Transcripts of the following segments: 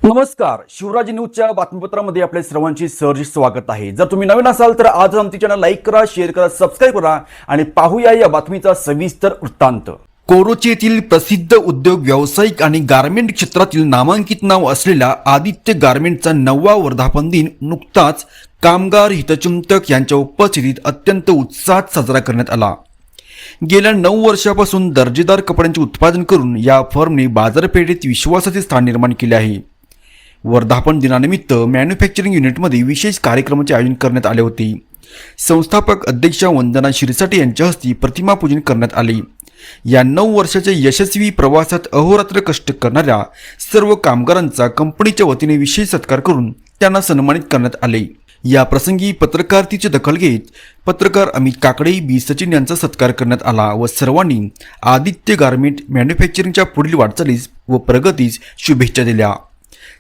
नमस्कार, शिवराज न्यूजच्या बातमीपत्रामध्ये आपल्या सर्वांचे सहर्ष स्वागत आहे। जर तुम्ही नवीन असाल तर आज आमचे चॅनल लाईक करा, शेअर करा, सबस्क्राईब करा आणि पाहूया या बातमीचा सविस्तर वृत्तांत। कोरोची येथील प्रसिद्ध उद्योग व्यावसायिक आणि गारमेंट क्षेत्रातील नामांकित नाव असलेल्या आदित्य गारमेंटचा 9वा वर्धापन दिन नुकताच कामगार हितचिंतक यांच्या उपस्थितीत अत्यंत उत्साहात साजरा करण्यात आला। गेल्या 9 वर्षापासून दर्जेदार कपड्यांचे उत्पादन करून या फर्मने बाजारपेठेत विश्वासाचे स्थान निर्माण केले आहे। वर्धापन दिनानिमित्त मॅन्युफॅक्चरिंग युनिटमध्ये विशेष कार्यक्रमाचे आयोजन करण्यात आले होते। संस्थापक अध्यक्षा वंदना शिरसाटे यांच्या हस्ते प्रतिमा पूजन करण्यात आले। या 9 वर्षाच्या यशस्वी प्रवासात अहोरात्र कष्ट करणाऱ्या सर्व कामगारांचा कंपनीच्या वतीने विशेष सत्कार करून त्यांना सन्मानित करण्यात आले। या प्रसंगी पत्रकारितेची दखल घेत पत्रकार अमित काकडे, बी सचिन यांचा सत्कार करण्यात आला व सर्वांनी आदित्य गारमेंट मॅन्युफॅक्चरिंगच्या पुढील वाटचालीस व प्रगतीस शुभेच्छा दिल्या।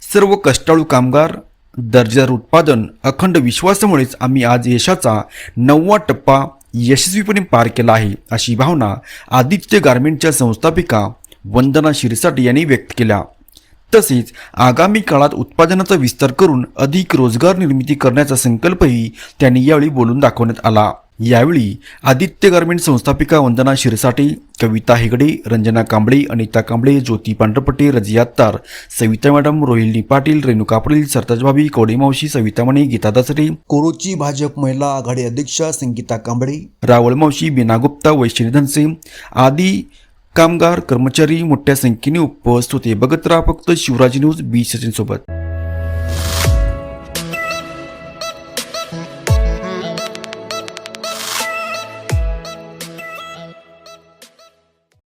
सर्व कष्टाळू कामगार, दर्जेदार उत्पादन, अखंड विश्वासामुळेच आम्ही आज यशाचा 9वा टप्पा यशस्वीपणे पार केला आहे, अशी भावना आदित्य गारमेंटच्या संस्थापिका वंदना शिरसाटे यांनी व्यक्त केल्या। तसेच आगामी काळात उत्पादनाचा विस्तार करून अधिक रोजगार निर्मिती करण्याचा संकल्पही त्यांनी यावेळी बोलून दाखवण्यात आला। यावेळी आदित्य गारमेंट संस्थापिका वंदना शिरसाटे, कविता हेगडे, रंजना कांबळे, अनिता कांबळे, ज्योती पांढरपट्टे, रजिया अत्तार, सविता मॅडम, रोहिणी पाटील, रेणुका पाटील, सरताज भाभी, कवडे मावशी, सविता मणे, गीता दसरे, कोरोची भाजप महिला आघाडी अध्यक्षा संगीता कांबळे, रावळ मावशी, बीना गुप्ता, वैशाली धनसे आदी कामगार कर्मचारी मोठ्या संख्येने उपस्थित होते। बघत राहा फक्त शिवराज न्यूज, बी सचिन सोबत।